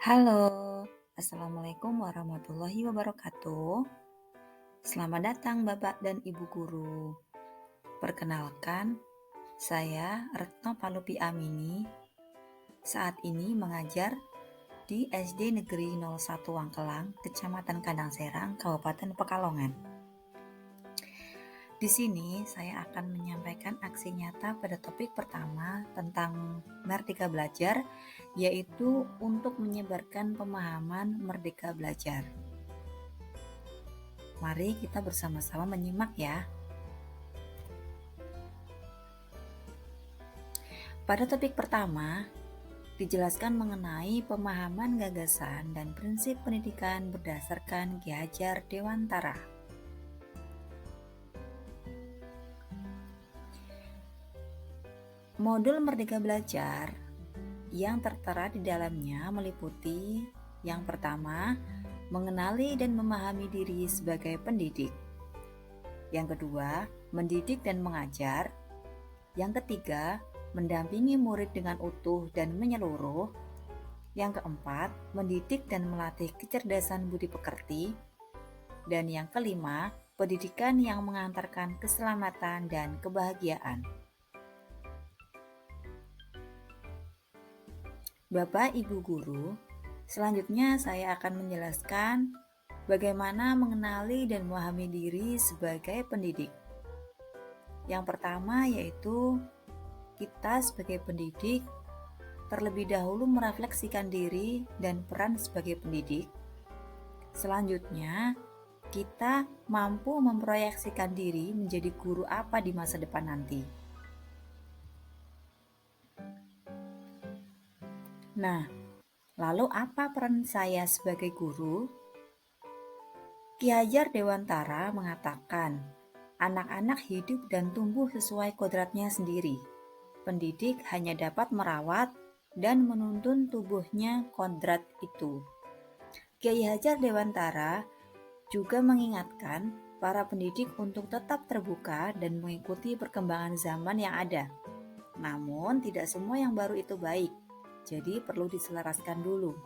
Halo, Assalamualaikum warahmatullahi wabarakatuh. Selamat datang Bapak dan Ibu Guru. Perkenalkan, saya Retno Palupi Amini. Saat ini mengajar di SD Negeri 01 Wangkelang, Kecamatan Kandang Serang, Kabupaten Pekalongan. Di sini saya akan menyampaikan aksi nyata pada topik pertama tentang Merdeka Belajar, yaitu untuk menyebarkan pemahaman Merdeka Belajar. Mari kita bersama-sama menyimak ya. Pada topik pertama, dijelaskan mengenai pemahaman gagasan dan prinsip pendidikan berdasarkan Ki Hajar Dewantara. Modul Merdeka Belajar yang tertera di dalamnya meliputi yang pertama, mengenali dan memahami diri sebagai pendidik. Yang kedua, mendidik dan mengajar. Yang ketiga, mendampingi murid dengan utuh dan menyeluruh. Yang keempat, mendidik dan melatih kecerdasan budi pekerti. Dan yang kelima, pendidikan yang mengantarkan keselamatan dan kebahagiaan. Bapak Ibu Guru, selanjutnya saya akan menjelaskan bagaimana mengenali dan memahami diri sebagai pendidik. Yang pertama yaitu kita sebagai pendidik terlebih dahulu merefleksikan diri dan peran sebagai pendidik. Selanjutnya, kita mampu memproyeksikan diri menjadi guru apa di masa depan nanti. Nah, lalu apa peran saya sebagai guru? Ki Hajar Dewantara mengatakan, anak-anak hidup dan tumbuh sesuai kodratnya sendiri. Pendidik hanya dapat merawat dan menuntun tubuhnya kodrat itu. Kiai Hajar Dewantara juga mengingatkan para pendidik untuk tetap terbuka dan mengikuti perkembangan zaman yang ada. Namun, tidak semua yang baru itu baik, jadi perlu diselaraskan dulu.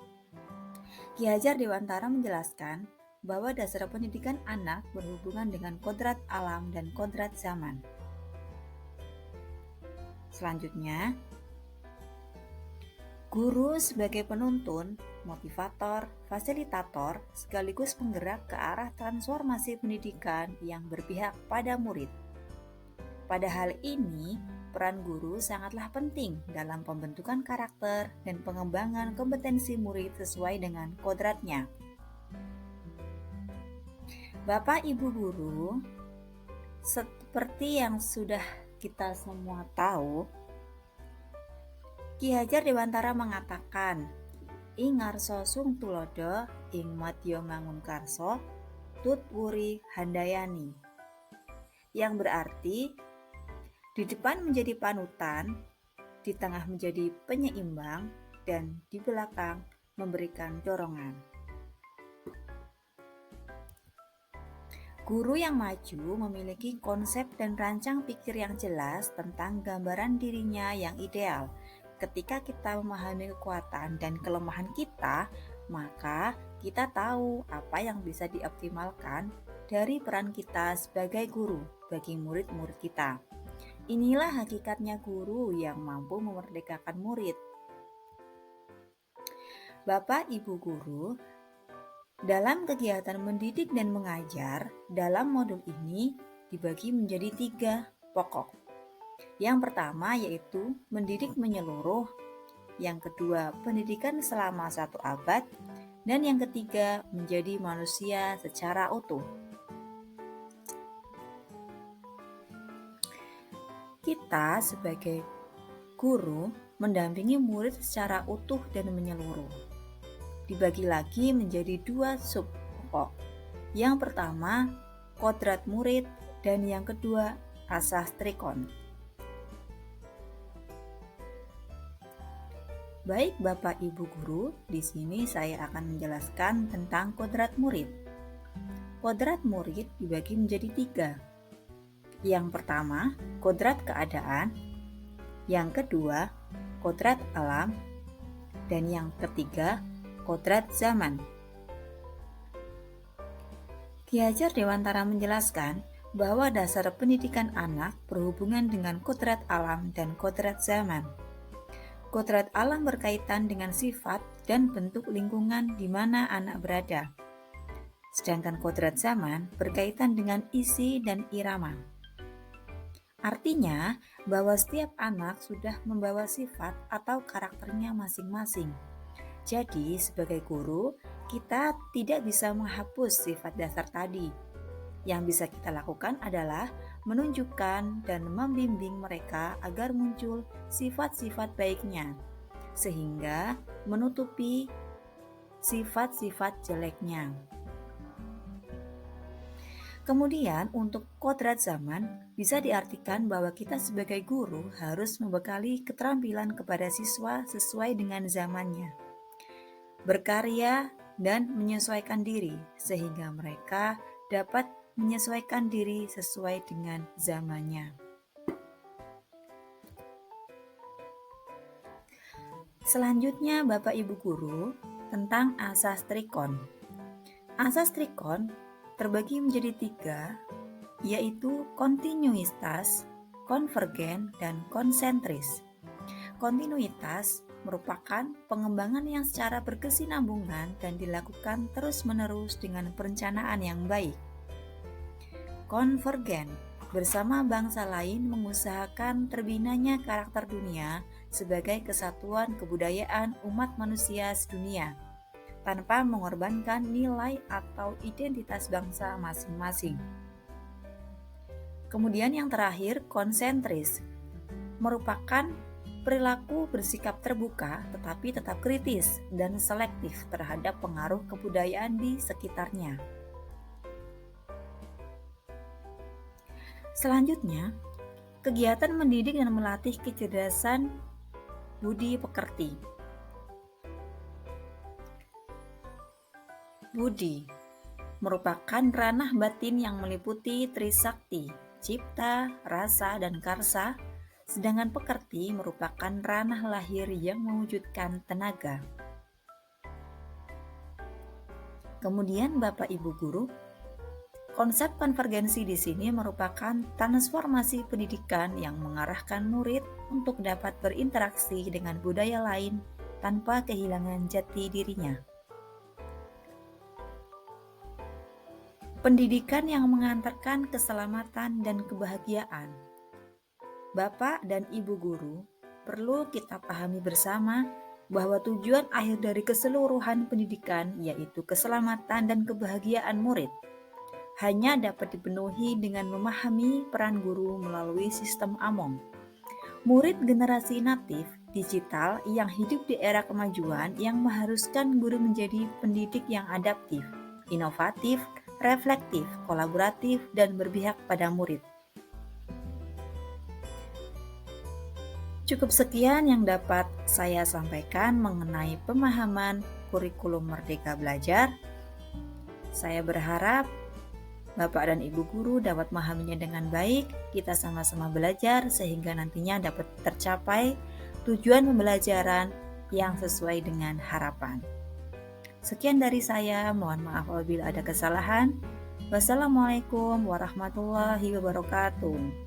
Ki Hajar Dewantara menjelaskan bahwa dasar pendidikan anak berhubungan dengan kodrat alam dan kodrat zaman. Selanjutnya, guru sebagai penuntun, motivator, fasilitator, sekaligus penggerak ke arah transformasi pendidikan yang berpihak pada murid. Pada hal ini, peran guru sangatlah penting dalam pembentukan karakter dan pengembangan kompetensi murid sesuai dengan kodratnya. Bapak Ibu Guru, seperti yang sudah kita semua tahu, Ki Hajar Dewantara mengatakan, ing ngarsa sung tulodo, ing madya mangun karso, tut wuri handayani. Yang berarti, di depan menjadi panutan, di tengah menjadi penyeimbang, dan di belakang memberikan dorongan. Guru yang maju memiliki konsep dan rancang pikir yang jelas tentang gambaran dirinya yang ideal. Ketika kita memahami kekuatan dan kelemahan kita, maka kita tahu apa yang bisa dioptimalkan dari peran kita sebagai guru bagi murid-murid kita. Inilah hakikatnya guru yang mampu memerdekakan murid. Bapak Ibu Guru, dalam kegiatan mendidik dan mengajar, dalam modul ini dibagi menjadi 3 pokok. Yang pertama yaitu mendidik menyeluruh, yang kedua pendidikan selama 1 abad, dan yang ketiga menjadi manusia secara utuh. Kita sebagai guru mendampingi murid secara utuh dan menyeluruh. Dibagi lagi menjadi 2 sub pokok. Yang pertama, kodrat murid, dan yang kedua, asas trikon. Baik Bapak Ibu Guru, di sini saya akan menjelaskan tentang kodrat murid. Kodrat murid dibagi menjadi 3. Yang pertama, kodrat keadaan. Yang kedua, kodrat alam. Dan yang ketiga, Kodrat zaman. Ki Hajar Dewantara menjelaskan bahwa dasar pendidikan anak berhubungan dengan kodrat alam dan kodrat zaman. Kodrat alam berkaitan dengan sifat dan bentuk lingkungan di mana anak berada. Sedangkan kodrat zaman berkaitan dengan isi dan irama. Artinya bahwa setiap anak sudah membawa sifat atau karakternya masing-masing. Jadi sebagai guru, kita tidak bisa menghapus sifat dasar tadi. Yang bisa kita lakukan adalah menunjukkan dan membimbing mereka agar muncul sifat-sifat baiknya, sehingga menutupi sifat-sifat jeleknya. Kemudian untuk kodrat zaman bisa diartikan bahwa kita sebagai guru harus membekali keterampilan kepada siswa sesuai dengan zamannya, berkarya dan menyesuaikan diri sehingga mereka dapat menyesuaikan diri sesuai dengan zamannya. Selanjutnya Bapak Ibu Guru tentang asas trikon. Asas trikon terbagi menjadi 3, yaitu kontinuitas, konvergen, dan konsentris. Kontinuitas merupakan pengembangan yang secara berkesinambungan dan dilakukan terus-menerus dengan perencanaan yang baik. Konvergen bersama bangsa lain mengusahakan terbinanya karakter dunia sebagai kesatuan kebudayaan umat manusia sedunia, tanpa mengorbankan nilai atau identitas bangsa masing-masing. Kemudian yang terakhir, konsentris merupakan perilaku bersikap terbuka tetapi tetap kritis dan selektif terhadap pengaruh kebudayaan di sekitarnya. Selanjutnya, kegiatan mendidik dan melatih kecerdasan budi pekerti. Budi merupakan ranah batin yang meliputi trisakti, cipta, rasa, dan karsa, sedangkan pekerti merupakan ranah lahir yang mewujudkan tenaga. Kemudian Bapak Ibu Guru, konsep konvergensi di sini merupakan transformasi pendidikan yang mengarahkan murid untuk dapat berinteraksi dengan budaya lain tanpa kehilangan jati dirinya. Pendidikan yang mengantarkan keselamatan dan kebahagiaan. Bapak dan Ibu Guru, perlu kita pahami bersama bahwa tujuan akhir dari keseluruhan pendidikan yaitu keselamatan dan kebahagiaan murid hanya dapat dipenuhi dengan memahami peran guru melalui sistem AMOM. Murid generasi natif digital yang hidup di era kemajuan yang mengharuskan guru menjadi pendidik yang adaptif, inovatif, reflektif, kolaboratif, dan berpihak pada murid. Cukup sekian yang dapat saya sampaikan mengenai pemahaman kurikulum Merdeka Belajar. Saya berharap Bapak dan Ibu Guru dapat memahaminya dengan baik. Kita sama-sama belajar sehingga nantinya dapat tercapai tujuan pembelajaran yang sesuai dengan harapan. Sekian dari saya, mohon maaf apabila ada kesalahan. Wassalamualaikum warahmatullahi wabarakatuh.